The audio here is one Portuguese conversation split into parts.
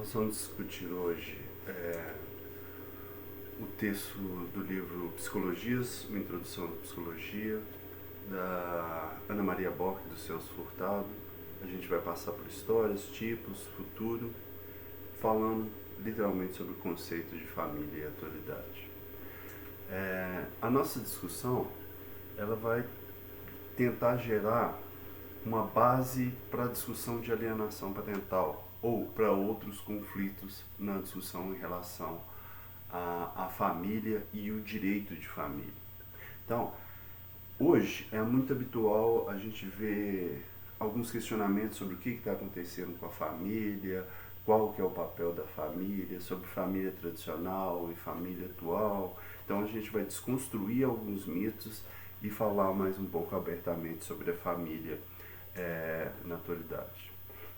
Nós vamos discutir hoje o texto do livro Psicologias, uma introdução à psicologia, da Ana Maria Bock e do Celso Furtado. A gente vai passar por histórias, tipos, futuro, falando literalmente sobre o conceito de família e atualidade. A nossa discussão ela vai tentar gerar uma base para a discussão de alienação parental ou para outros conflitos na discussão em relação à família e o direito de família. Então, hoje é muito habitual a gente ver alguns questionamentos sobre o que está acontecendo com a família, qual que é o papel da família, sobre família tradicional e família atual. Então a gente vai desconstruir alguns mitos e falar mais um pouco abertamente sobre a família na atualidade.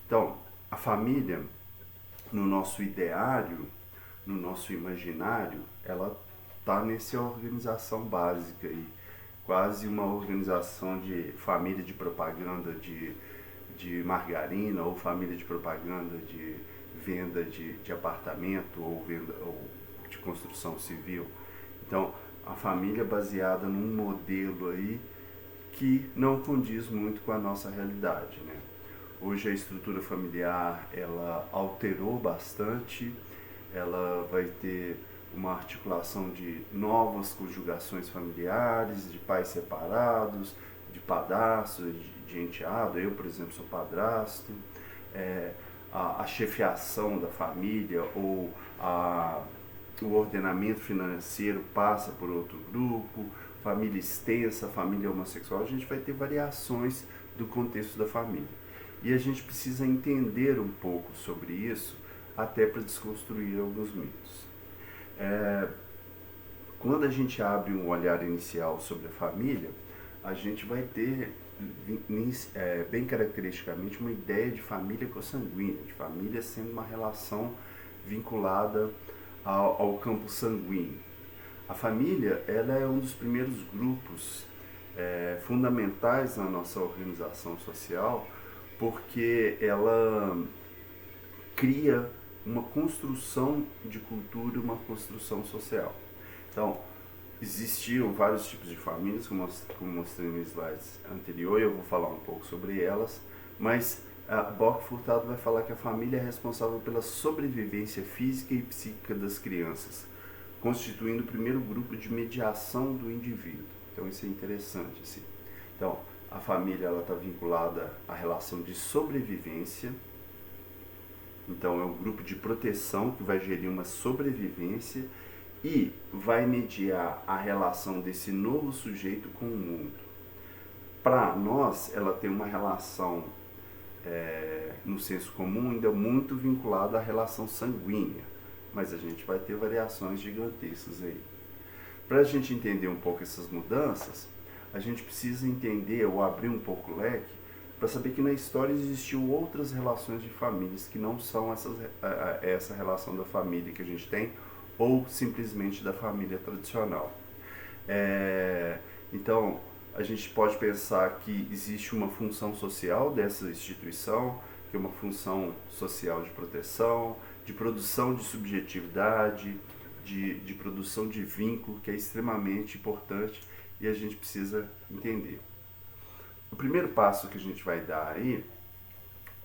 Então, a família, no nosso ideário, no nosso imaginário, ela está nessa organização básica aí, quase uma organização de família de propaganda de margarina ou família de propaganda de venda de apartamento ou venda ou de construção civil. Então, a família é baseada num modelo aí que não condiz muito com a nossa realidade, né? Hoje a estrutura familiar ela alterou bastante, ela vai ter uma articulação de novas conjugações familiares, de pais separados, de padrasto, de enteado. Eu, por exemplo, sou padrasto. A chefiação da família ou o ordenamento financeiro passa por outro grupo, família extensa, família homossexual. A gente vai ter variações do contexto da família. E a gente precisa entender um pouco sobre isso até para desconstruir alguns mitos. Quando a gente abre um olhar inicial sobre a família, a gente vai ter, bem caracteristicamente, uma ideia de família consanguínea, de família sendo uma relação vinculada ao campo sanguíneo. A família ela é um dos primeiros grupos fundamentais na nossa organização social, porque ela cria uma construção de cultura, uma construção social. Então, existiam vários tipos de famílias, como mostrei no slide anterior, e eu vou falar um pouco sobre elas, mas a Bock Furtado vai falar que a família é responsável pela sobrevivência física e psíquica das crianças, constituindo o primeiro grupo de mediação do indivíduo. Então isso é interessante, assim. Então, a família está vinculada à relação de sobrevivência. Então é um grupo de proteção que vai gerir uma sobrevivência e vai mediar a relação desse novo sujeito com o mundo. Para nós, ela tem uma relação, no senso comum, ainda muito vinculada à relação sanguínea, mas a gente vai ter variações gigantescas aí. Para a gente entender um pouco essas mudanças, a gente precisa entender ou abrir um pouco o leque para saber que na história existiam outras relações de famílias que não são essa relação da família que a gente tem, ou simplesmente da família tradicional. Então, a gente pode pensar que existe uma função social dessa instituição, que é uma função social de proteção, de produção de subjetividade, de produção de vínculo, que é extremamente importante e a gente precisa entender. O primeiro passo que a gente vai dar aí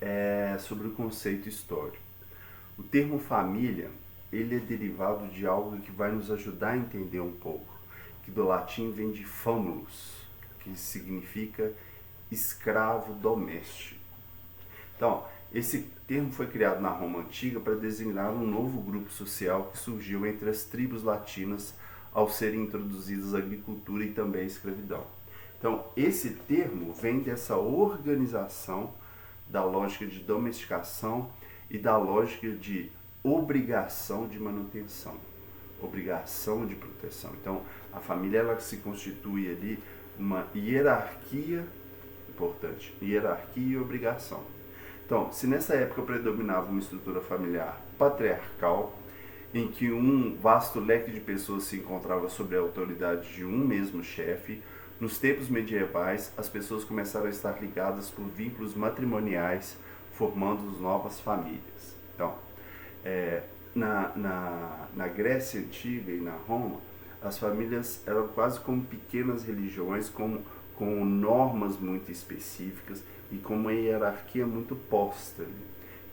é sobre o conceito histórico. O termo família, ele é derivado de algo que vai nos ajudar a entender um pouco, que do latim vem de famulus, que significa escravo doméstico. Então, esse termo foi criado na Roma Antiga para designar um novo grupo social que surgiu entre as tribos latinas ao serem introduzidas a agricultura e também a escravidão. Então, esse termo vem dessa organização da lógica de domesticação e da lógica de obrigação de manutenção, obrigação de proteção. Então, a família ela se constitui ali uma hierarquia importante, hierarquia e obrigação. Então, se nessa época predominava uma estrutura familiar patriarcal, em que um vasto leque de pessoas se encontrava sob a autoridade de um mesmo chefe, nos tempos medievais as pessoas começaram a estar ligadas por vínculos matrimoniais, formando novas famílias. Então, Na Grécia Antiga e na Roma, as famílias eram quase como pequenas religiões, com normas muito específicas e com uma hierarquia muito posta ali.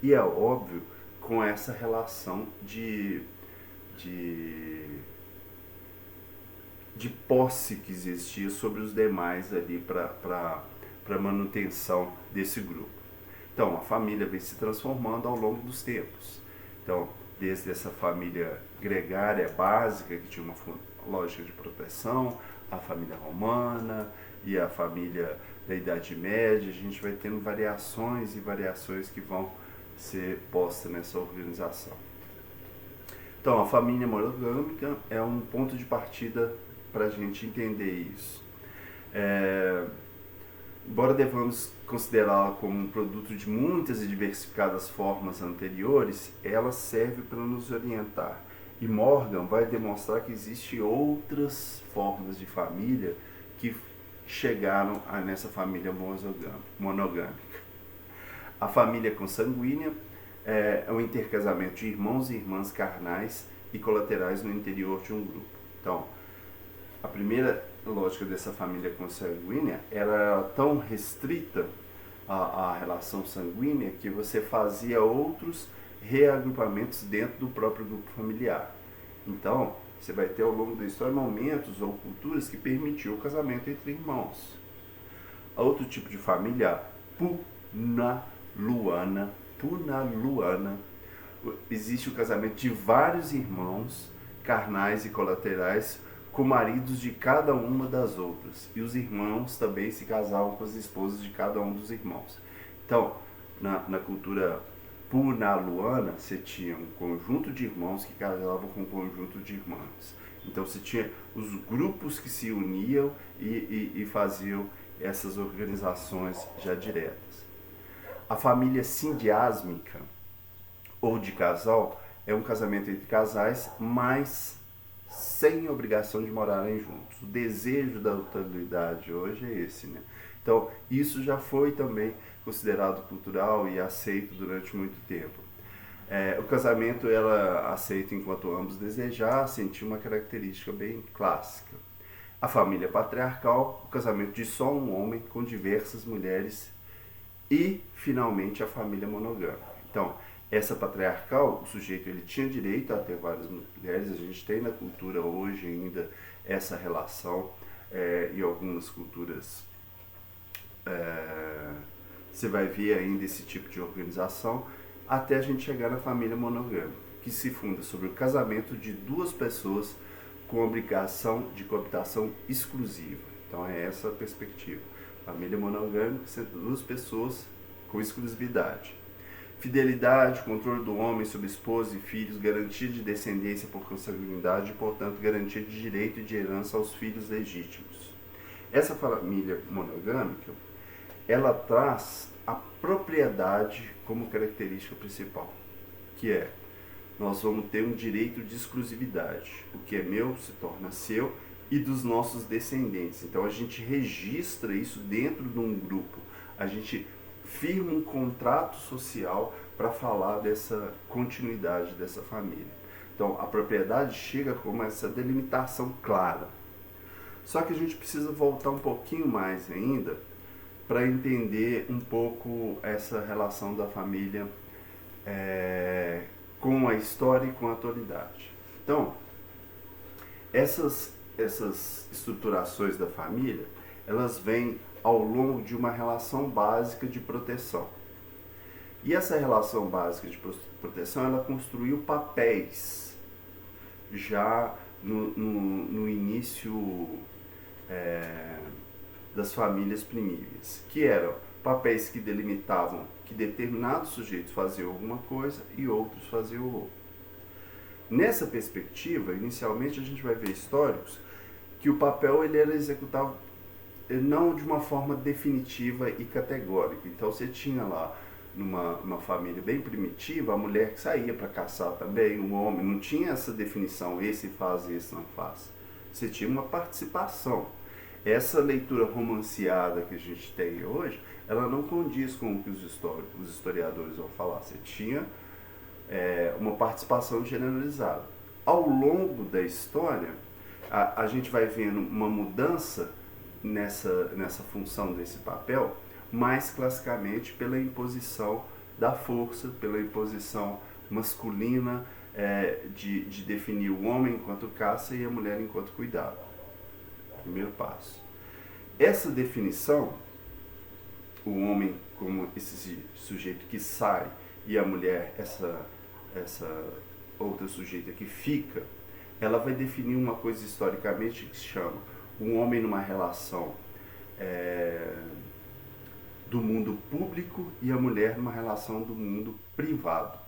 E é óbvio, com essa relação de posse que existia sobre os demais ali para manutenção desse grupo. Então, a família vem se transformando ao longo dos tempos. Então, desde essa família gregária básica, que tinha uma lógica de proteção, a família romana e a família da Idade Média, a gente vai tendo variações e variações que vão ser postas nessa organização. Então, a família monogâmica é um ponto de partida para a gente entender isso. Embora devamos considerá-la como um produto de muitas e diversificadas formas anteriores, ela serve para nos orientar. E Morgan vai demonstrar que existem outras formas de família que chegaram nessa família monogâmica. A família consanguínea é o intercasamento de irmãos e irmãs carnais e colaterais no interior de um grupo. Então, a primeira lógica dessa família consanguínea era tão restrita à relação sanguínea que você fazia outros reagrupamentos dentro do próprio grupo familiar. Então, você vai ter ao longo da história momentos ou culturas que permitiam o casamento entre irmãos. Outro tipo de família, punaluana. Existe o casamento de vários irmãos carnais e colaterais com maridos de cada uma das outras. E os irmãos também se casavam com as esposas de cada um dos irmãos. Então, na cultura punaluana, você tinha um conjunto de irmãos que casavam com um conjunto de irmãs. Então, você tinha os grupos que se uniam e faziam essas organizações já diretas. A família sindiásmica, ou de casal, é um casamento entre casais, mas sem obrigação de morarem juntos. O desejo da totalidade hoje é esse, né? Então, isso já foi também considerado cultural e aceito durante muito tempo. O casamento era aceito enquanto ambos desejassem, tinha uma característica bem clássica. A família patriarcal, o casamento de só um homem com diversas mulheres e, finalmente, a família monogâmica. Então, essa patriarcal, o sujeito ele tinha direito a ter várias mulheres, a gente tem na cultura hoje ainda essa relação, em algumas culturas você vai ver ainda esse tipo de organização, até a gente chegar na família monogâmica, que se funda sobre o casamento de duas pessoas com obrigação de coabitação exclusiva. Então é essa a perspectiva. Família monogâmica sendo duas pessoas com exclusividade. Fidelidade, controle do homem sobre esposa e filhos, garantia de descendência por consanguinidade e, portanto, garantia de direito e de herança aos filhos legítimos. Essa família monogâmica, ela traz a propriedade como característica principal, que é, nós vamos ter um direito de exclusividade. O que é meu se torna seu e dos nossos descendentes. Então, a gente registra isso dentro de um grupo. A gente firma um contrato social para falar dessa continuidade dessa família. Então, a propriedade chega como essa delimitação clara. Só que a gente precisa voltar um pouquinho mais ainda para entender um pouco essa relação da família com a história e com a atualidade. Então, essas estruturações da família, elas vêm ao longo de uma relação básica de proteção. E essa relação básica de proteção, ela construiu papéis já no início das famílias primíveas, que eram papéis que delimitavam que determinados sujeitos faziam alguma coisa e outros faziam outra. Nessa perspectiva, inicialmente a gente vai ver históricos que o papel ele era executado não de uma forma definitiva e categórica. Então você tinha lá, numa família bem primitiva, a mulher que saía para caçar também, o homem, não tinha essa definição, esse faz, esse não faz. Você tinha uma participação. Essa leitura romanceada que a gente tem hoje, ela não condiz com o que os historiadores vão falar. Você tinha uma participação generalizada. Ao longo da história, a gente vai vendo uma mudança nessa função desse papel, mais classicamente pela imposição da força, pela imposição masculina, de definir o homem enquanto caça e a mulher enquanto cuidado. Primeiro passo. Essa definição, o homem como esse sujeito que sai e a mulher essa outra sujeita que fica, ela vai definir uma coisa historicamente que se chama um homem numa relação do mundo público e a mulher numa relação do mundo privado.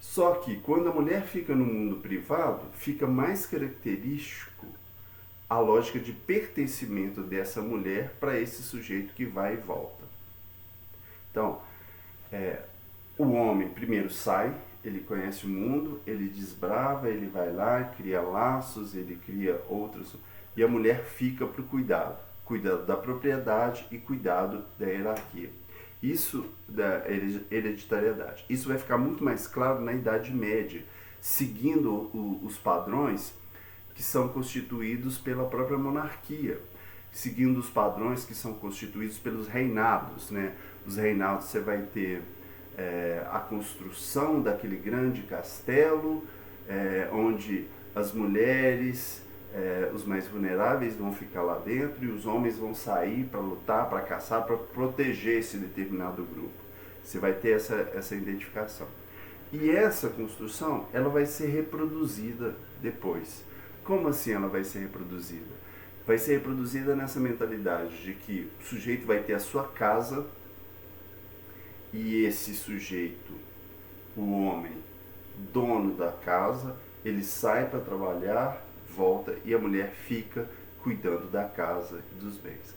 Só que quando a mulher fica no mundo privado, fica mais característico a lógica de pertencimento dessa mulher para esse sujeito que vai e volta. Então, o homem primeiro sai, ele conhece o mundo, ele desbrava, ele vai lá, cria laços, ele cria outros, e a mulher fica para o cuidado da propriedade e cuidado da hierarquia. Isso da hereditariedade. Isso vai ficar muito mais claro na Idade Média, seguindo os padrões que são constituídos pela própria monarquia, seguindo os padrões que são constituídos pelos reinados, né? Os reinados, você vai ter a construção daquele grande castelo, onde as mulheres, os mais vulneráveis vão ficar lá dentro e os homens vão sair para lutar, para caçar, para proteger esse determinado grupo. Você vai ter essa identificação. E essa construção, ela vai ser reproduzida depois. Como assim ela vai ser reproduzida? Vai ser reproduzida nessa mentalidade de que o sujeito vai ter a sua casa e esse sujeito, o homem, dono da casa, ele sai para trabalhar, volta e a mulher fica cuidando da casa e dos bens.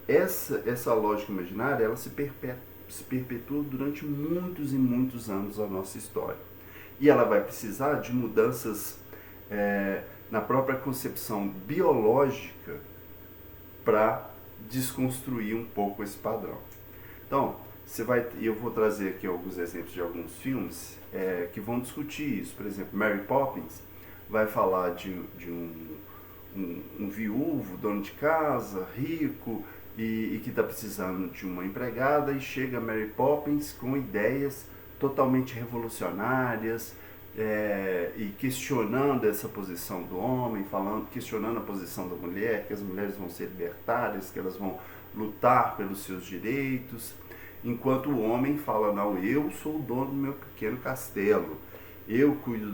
Essa lógica imaginária, ela se perpetua durante muitos e muitos anos da nossa história. E ela vai precisar de mudanças na própria concepção biológica para desconstruir um pouco esse padrão. Então, eu vou trazer aqui alguns exemplos de alguns filmes que vão discutir isso. Por exemplo, Mary Poppins vai falar de um viúvo, dono de casa, rico, e que está precisando de uma empregada, e chega Mary Poppins com ideias totalmente revolucionárias, e questionando essa posição do homem, questionando a posição da mulher, que as mulheres vão ser libertárias, que elas vão lutar pelos seus direitos, enquanto o homem fala, não, eu sou o dono do meu pequeno castelo, eu cuido,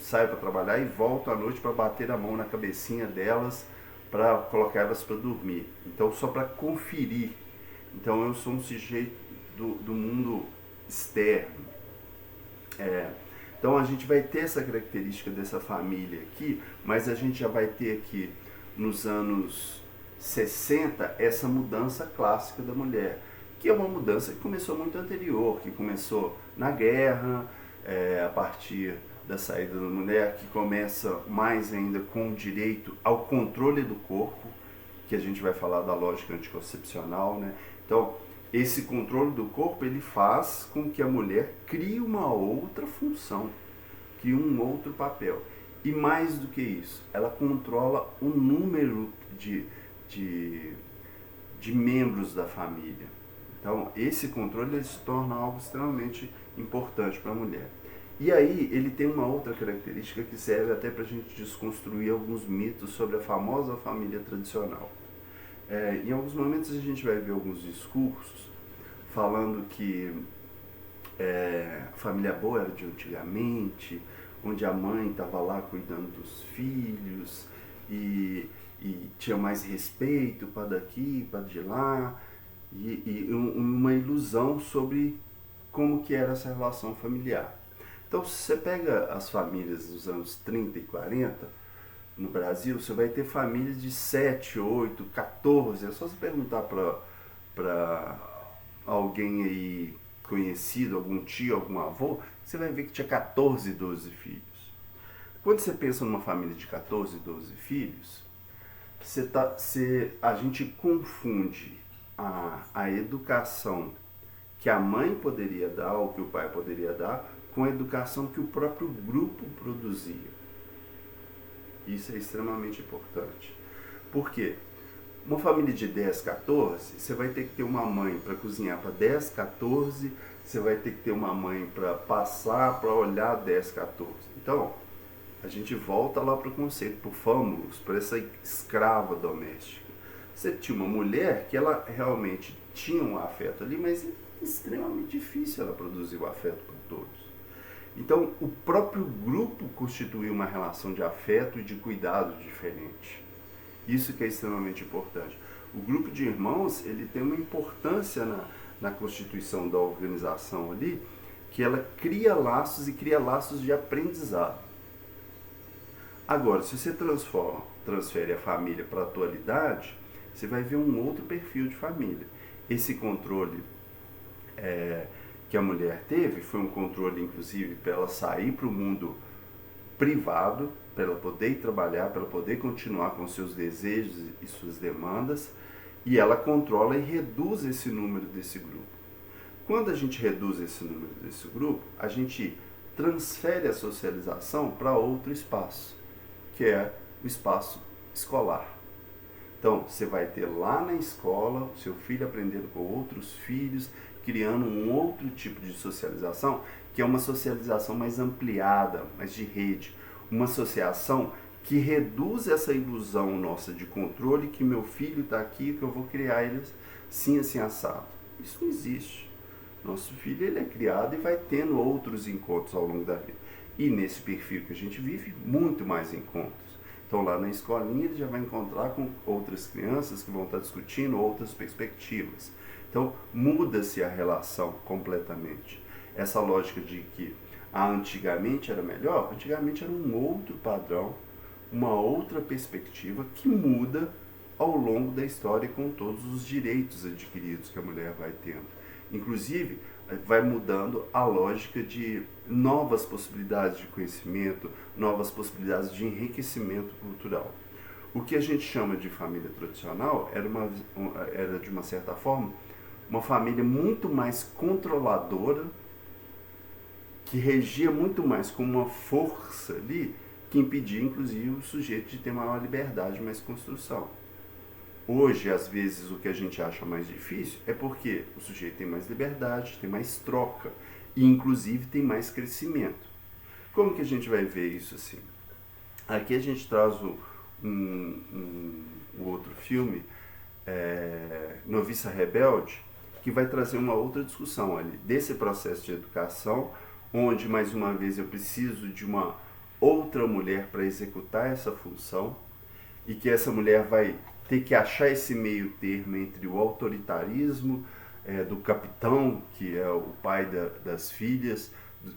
saio para trabalhar e volto à noite para bater a mão na cabecinha delas, para colocar elas para dormir. Então, só para conferir. Então, eu sou um sujeito do mundo externo. Então, a gente vai ter essa característica dessa família aqui, mas a gente já vai ter aqui, nos anos 60, essa mudança clássica da mulher, que é uma mudança que começou muito anterior, que começou na guerra, a partir da saída da mulher, que começa mais ainda com o direito ao controle do corpo, que a gente vai falar da lógica anticoncepcional, né? Então, esse controle do corpo, ele faz com que a mulher crie uma outra função, crie um outro papel. E mais do que isso, ela controla o número de membros da família. Então, esse controle ele se torna algo extremamente importante para a mulher. E aí, ele tem uma outra característica que serve até para a gente desconstruir alguns mitos sobre a famosa família tradicional. Em alguns momentos a gente vai ver alguns discursos falando que a família boa era de antigamente, onde a mãe estava lá cuidando dos filhos e tinha mais respeito para daqui, para de lá, e uma ilusão sobre como que era essa relação familiar. Então, se você pega as famílias dos anos 30 e 40, no Brasil, você vai ter famílias de 7, 8, 14. É só você perguntar para alguém aí conhecido, algum tio, algum avô, você vai ver que tinha 14, 12 filhos. Quando você pensa numa família de 14, 12 filhos, a gente confunde a educação que a mãe poderia dar ou que o pai poderia dar com a educação que o próprio grupo produzia. Isso é extremamente importante. Por quê? Uma família de 10, 14, você vai ter que ter uma mãe para cozinhar para 10, 14, você vai ter que ter uma mãe para passar, para olhar 10, 14. Então, a gente volta lá para o conceito, para o famulus, para essa escrava doméstica. Você tinha uma mulher que ela realmente tinha um afeto ali, mas é extremamente difícil ela produzir o afeto para todos. Então, o próprio grupo constituía uma relação de afeto e de cuidado diferente. Isso que é extremamente importante. O grupo de irmãos, ele tem uma importância na constituição da organização ali, que ela cria laços e cria laços de aprendizado. Agora, se você transfere a família para a atualidade, você vai ver um outro perfil de família. Esse controle que a mulher teve foi um controle, inclusive, para ela sair para o mundo privado, para ela poder ir trabalhar, para ela poder continuar com seus desejos e suas demandas, e ela controla e reduz esse número desse grupo. Quando a gente reduz esse número desse grupo, a gente transfere a socialização para outro espaço, que é o espaço escolar. Então, você vai ter lá na escola, seu filho aprendendo com outros filhos, criando um outro tipo de socialização, que é uma socialização mais ampliada, mais de rede. Uma associação que reduz essa ilusão nossa de controle, que meu filho está aqui, que eu vou criar ele assim, assim, assado. Isso não existe. Nosso filho ele é criado e vai tendo outros encontros ao longo da vida. E nesse perfil que a gente vive, muito mais encontros. Então lá na escolinha ele já vai encontrar com outras crianças que vão estar discutindo outras perspectivas. Então muda-se a relação completamente. Essa lógica de que antigamente era melhor, antigamente era um outro padrão, uma outra perspectiva que muda ao longo da história com todos os direitos adquiridos que a mulher vai tendo. Inclusive, vai mudando a lógica de novas possibilidades de conhecimento, novas possibilidades de enriquecimento cultural. O que a gente chama de família tradicional era de uma certa forma, uma família muito mais controladora, que regia muito mais com uma força ali, que impedia inclusive o sujeito de ter maior liberdade, mais construção. Hoje, às vezes, o que a gente acha mais difícil é porque o sujeito tem mais liberdade, tem mais troca e inclusive tem mais crescimento. Como que a gente vai ver isso assim? Aqui a gente traz um outro filme, Noviça Rebelde, que vai trazer uma outra discussão ali, desse processo de educação, onde, mais uma vez, eu preciso de uma outra mulher para executar essa função, e que essa mulher vai ter que achar esse meio termo entre o autoritarismo do capitão, que é o pai das filhas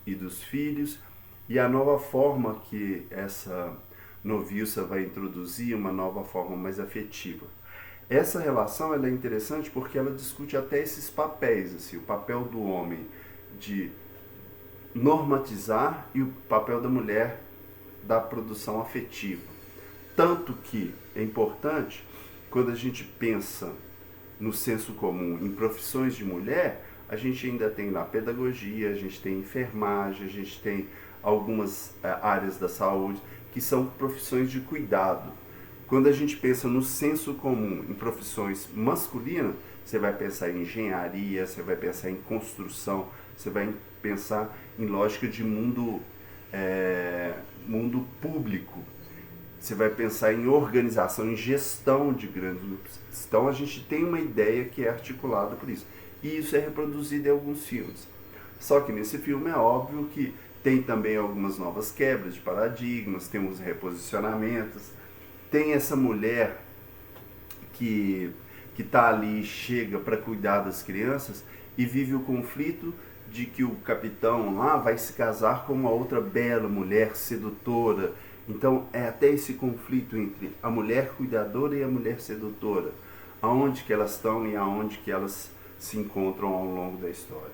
e dos filhos, e a nova forma que essa noviça vai introduzir, uma nova forma mais afetiva. Essa relação ela é interessante porque ela discute até esses papéis, assim, o papel do homem de normatizar e o papel da mulher da produção afetiva. Tanto que é importante, quando a gente pensa no senso comum em profissões de mulher, a gente ainda tem lá pedagogia, a gente tem enfermagem, a gente tem algumas áreas da saúde que são profissões de cuidado. Quando a gente pensa no senso comum em profissões masculinas, você vai pensar em engenharia, você vai pensar em construção, você vai pensar em lógica de mundo público. Você vai pensar em organização, em gestão de grandes grupos. Então a gente tem uma ideia que é articulada por isso. E isso é reproduzido em alguns filmes. Só que nesse filme é óbvio que tem também algumas novas quebras de paradigmas, tem uns reposicionamentos. Tem essa mulher que está ali e chega para cuidar das crianças e vive o conflito de que o capitão lá vai se casar com uma outra bela mulher sedutora. Então é até esse conflito entre a mulher cuidadora e a mulher sedutora, aonde que elas estão e aonde que elas se encontram ao longo da história.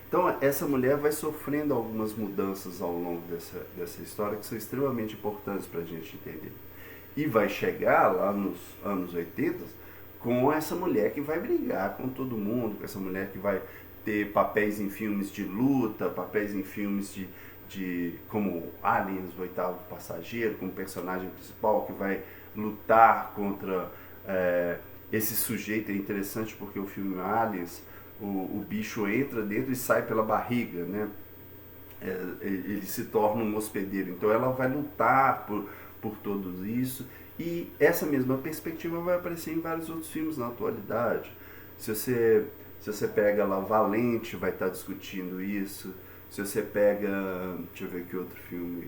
Então essa mulher vai sofrendo algumas mudanças ao longo dessa história que são extremamente importantes para a gente entender. E vai chegar lá nos anos 80 com essa mulher que vai brigar com todo mundo, com essa mulher que vai ter papéis em filmes de luta, papéis em filmes como Aliens, o Oitavo Passageiro, como personagem principal que vai lutar contra esse sujeito. É interessante porque o filme Aliens, o bicho entra dentro e sai pela barriga, né? Ele se torna um hospedeiro. Então ela vai lutar por tudo isso. E essa mesma perspectiva vai aparecer em vários outros filmes na atualidade. Se você pega lá Valente, vai estar discutindo isso. Se você pega, deixa eu ver que outro filme,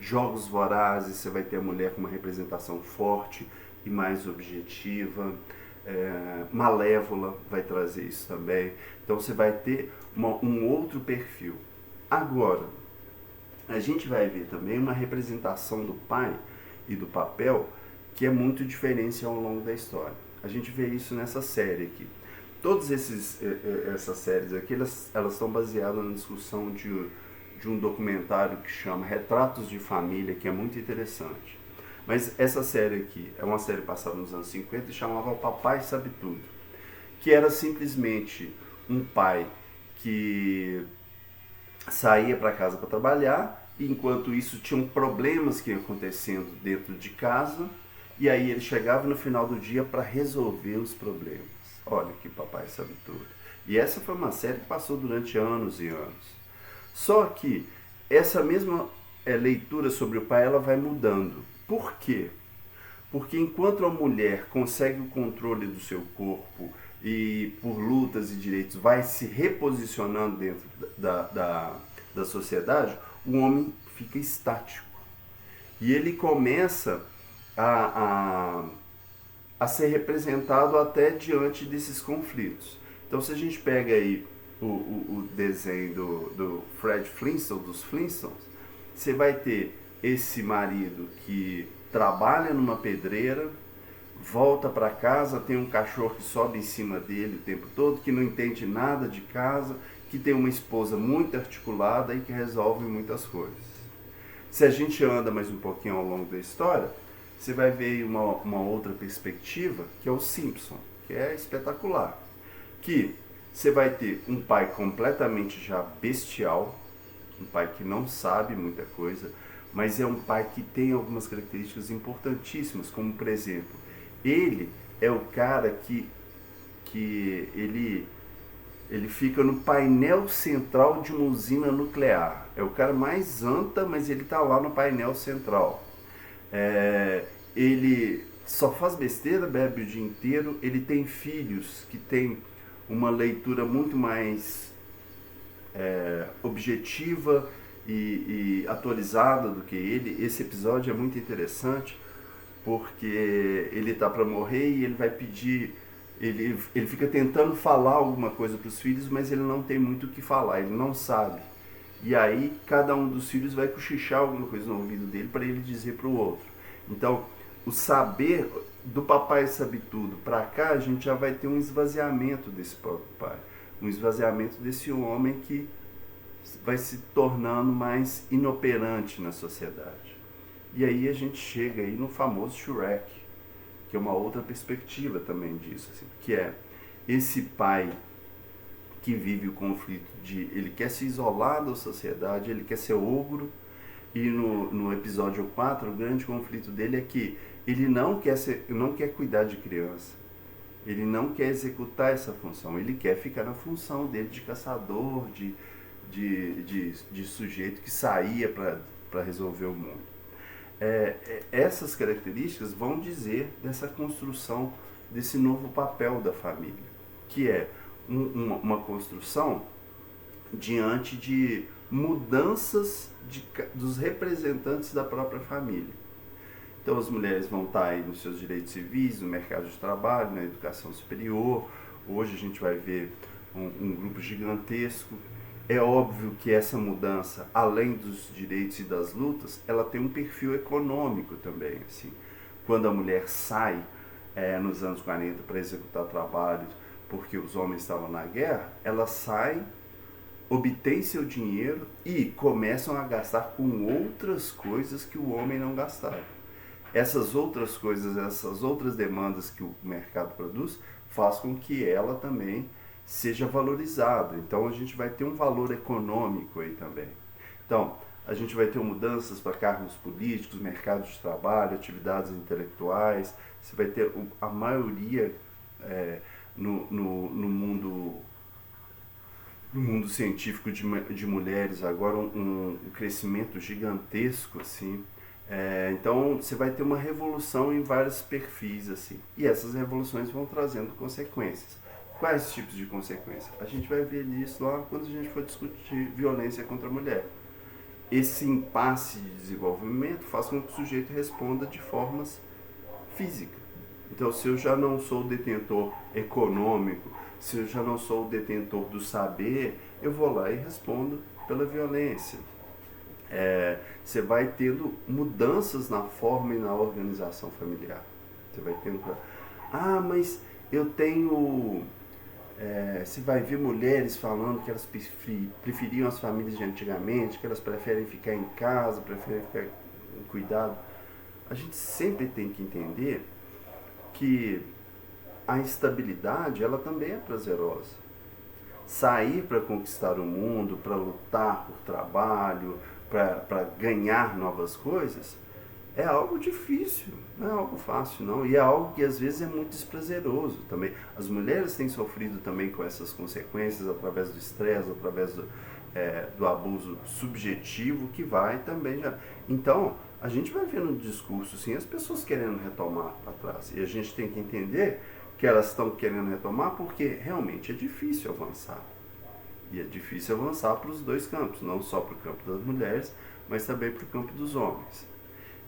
Jogos Vorazes, você vai ter a mulher com uma representação forte e mais objetiva. Malévola vai trazer isso também. Então você vai ter um outro perfil. Agora, a gente vai ver também uma representação do pai e do papel que é muito diferente ao longo da história. A gente vê isso nessa série aqui. Todas essas séries aqui, elas estão baseadas na discussão de um documentário que chama Retratos de Família, que é muito interessante. Mas essa série aqui é uma série passada nos anos 50 e chamava Papai Sabe Tudo, que era simplesmente um pai que saía para casa para trabalhar, e enquanto isso tinham problemas que iam acontecendo dentro de casa, e aí ele chegava no final do dia para resolver os problemas. Olha que Papai Sabe Tudo. E essa foi uma série que passou durante anos e anos. Só que essa mesma leitura sobre o pai, ela vai mudando. Por quê? Porque enquanto a mulher consegue o controle do seu corpo e por lutas e direitos vai se reposicionando dentro da sociedade, o homem fica estático. E ele começa a ser representado até diante desses conflitos. Então, se a gente pega aí o desenho do Fred Flintstone, dos Flintstones, você vai ter esse marido que trabalha numa pedreira, volta para casa, tem um cachorro que sobe em cima dele o tempo todo, que não entende nada de casa, que tem uma esposa muito articulada e que resolve muitas coisas. Se a gente anda mais um pouquinho ao longo da história, você vai ver uma outra perspectiva, que é o Simpson, que é espetacular. Que você vai ter um pai completamente já bestial, um pai que não sabe muita coisa, mas é um pai que tem algumas características importantíssimas, como por exemplo, ele é o cara que ele fica no painel central de uma usina nuclear. É o cara mais anta, mas ele está lá no painel central. Ele só faz besteira, bebe o dia inteiro. Ele tem filhos que têm uma leitura muito mais objetiva e atualizada do que ele. Esse episódio é muito interessante porque ele está para morrer e ele vai pedir, ele fica tentando falar alguma coisa para os filhos, mas ele não tem muito o que falar, ele não sabe. E aí cada um dos filhos vai cochichar alguma coisa no ouvido dele para ele dizer para o outro. Então, o saber do Papai Sabe Tudo para cá, a gente já vai ter um esvaziamento desse próprio pai, um esvaziamento desse homem que vai se tornando mais inoperante na sociedade. E aí a gente chega aí no famoso Shrek, que é uma outra perspectiva também disso, assim, que é esse pai que vive o conflito de ele quer se isolar da sociedade, ele quer ser ogro, e no episódio 4 o grande conflito dele é que ele não quer cuidar de criança, ele não quer executar essa função, ele quer ficar na função dele de caçador, de sujeito que saía para resolver o mundo. Essas características vão dizer dessa construção desse novo papel da família, que é uma construção diante de mudanças dos representantes da própria família. Então as mulheres vão estar aí nos seus direitos civis, no mercado de trabalho, na educação superior. Hoje a gente vai ver um grupo gigantesco. É óbvio que essa mudança, além dos direitos e das lutas, ela tem um perfil econômico também. Assim. Quando a mulher sai nos anos 40 para executar trabalhos porque os homens estavam na guerra, ela sai, obtém seu dinheiro e começam a gastar com outras coisas que o homem não gastava. Essas outras coisas, essas outras demandas que o mercado produz, faz com que ela também seja valorizado. Então a gente vai ter um valor econômico aí também. Então, a gente vai ter mudanças para cargos políticos, mercado de trabalho, atividades intelectuais. Você vai ter a maioria no mundo científico de mulheres agora um crescimento gigantesco assim. Então você vai ter uma revolução em vários perfis assim, e essas revoluções vão trazendo consequências. Quais tipos de consequências? A gente vai ver isso lá quando a gente for discutir violência contra a mulher. Esse impasse de desenvolvimento faz com que o sujeito responda de formas físicas. Então, se eu já não sou o detentor econômico, se eu já não sou o detentor do saber, eu vou lá e respondo pela violência. Você vai tendo mudanças na forma e na organização familiar. Você vai tendo... mas eu tenho... você vai ver mulheres falando que elas preferiam as famílias de antigamente, que elas preferem ficar em casa, preferem ficar em cuidado. A gente sempre tem que entender que a estabilidade, ela também é prazerosa. Sair para conquistar o mundo, para lutar por trabalho, para ganhar novas coisas, é algo difícil, não é algo fácil não, e é algo que às vezes é muito desprazeroso também. As mulheres têm sofrido também com essas consequências através do estresse, através do abuso subjetivo que vai também já... Então, a gente vai ver no discurso sim, as pessoas querendo retomar para trás, e a gente tem que entender que elas estão querendo retomar porque realmente é difícil avançar. E é difícil avançar para os dois campos, não só para o campo das mulheres, mas também para o campo dos homens.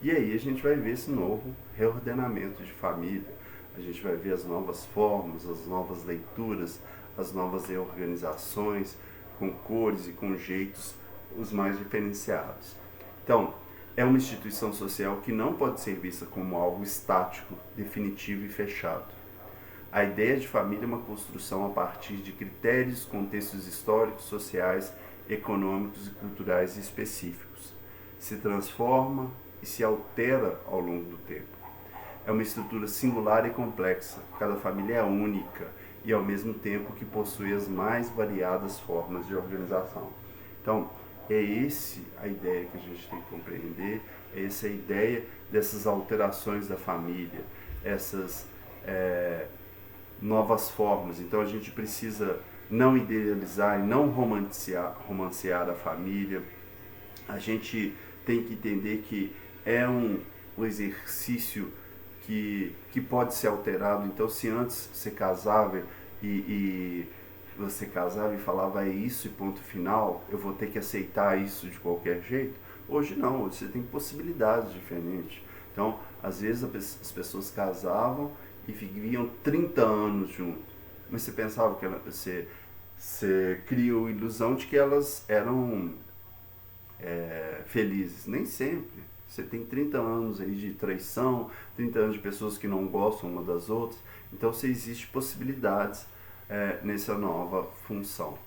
E aí a gente vai ver esse novo reordenamento de família, a gente vai ver as novas formas, as novas leituras, as novas reorganizações, com cores e com jeitos os mais diferenciados. Então, é uma instituição social que não pode ser vista como algo estático, definitivo e fechado. A ideia de família é uma construção a partir de critérios, contextos históricos, sociais, econômicos e culturais específicos. Se transforma e se altera ao longo do tempo. É uma estrutura singular e complexa, cada família é única e ao mesmo tempo que possui as mais variadas formas de organização. Então, é essa a ideia que a gente tem que compreender, é essa a ideia dessas alterações da família, essas novas formas. Então a gente precisa não idealizar e não romancear a família. A gente tem que entender que é um exercício que pode ser alterado. Então, se antes você casava e você casava e falava é isso e ponto final, eu vou ter que aceitar isso de qualquer jeito, hoje não, hoje você tem possibilidades diferentes. Então, às vezes as pessoas casavam e viviam 30 anos juntos, mas você pensava que você criou a ilusão de que elas eram felizes. Nem sempre. Você tem 30 anos aí de traição, 30 anos de pessoas que não gostam uma das outras, então você existe possibilidades nessa nova função.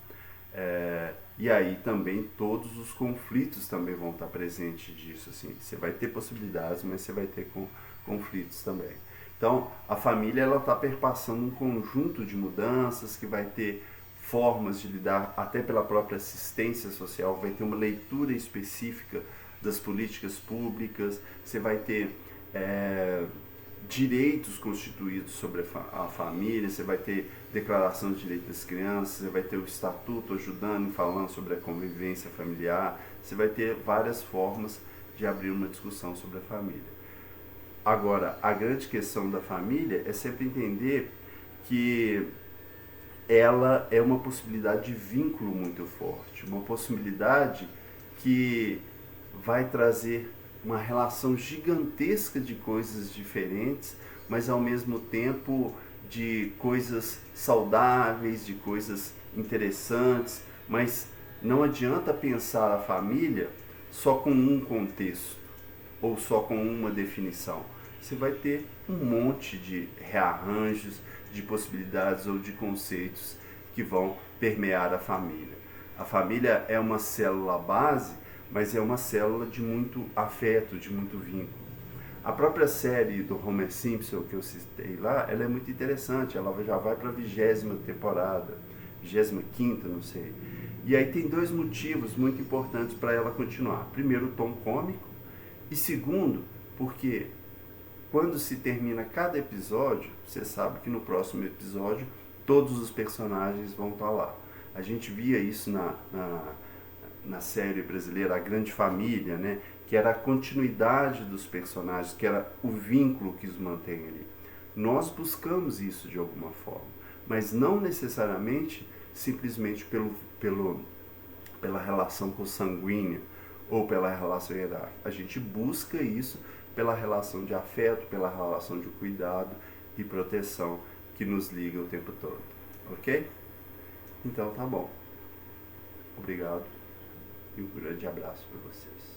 E aí também todos os conflitos também vão estar presentes disso. Assim. Você vai ter possibilidades, mas você vai ter conflitos também. Então a família está perpassando um conjunto de mudanças que vai ter formas de lidar, até pela própria assistência social, vai ter uma leitura específica das políticas públicas, você vai ter direitos constituídos sobre a família, você vai ter declaração de direitos das crianças, você vai ter o estatuto ajudando e falando sobre a convivência familiar, você vai ter várias formas de abrir uma discussão sobre a família. Agora, a grande questão da família é sempre entender que ela é uma possibilidade de vínculo muito forte, uma possibilidade que vai trazer uma relação gigantesca de coisas diferentes, mas ao mesmo tempo de coisas saudáveis, de coisas interessantes, mas não adianta pensar a família só com um contexto ou só com uma definição. Você vai ter um monte de rearranjos, de possibilidades ou de conceitos que vão permear a família. A família é uma célula base, mas é uma célula de muito afeto, de muito vínculo. A própria série do Homer Simpson que eu citei lá, ela é muito interessante, ela já vai para a 20ª temporada. 25ª, não sei. E aí tem dois motivos muito importantes para ela continuar. Primeiro, o tom cômico, e segundo, porque quando se termina cada episódio, você sabe que no próximo episódio todos os personagens vão estar lá. A gente via isso na série brasileira A Grande Família, né? Que era a continuidade dos personagens, que era o vínculo que os mantém ali. Nós buscamos isso de alguma forma, mas não necessariamente simplesmente pela relação consanguínea ou pela relação hierárquica. A gente busca isso pela relação de afeto, pela relação de cuidado e proteção que nos liga o tempo todo. Ok? Então tá bom. Obrigado e um grande abraço para vocês.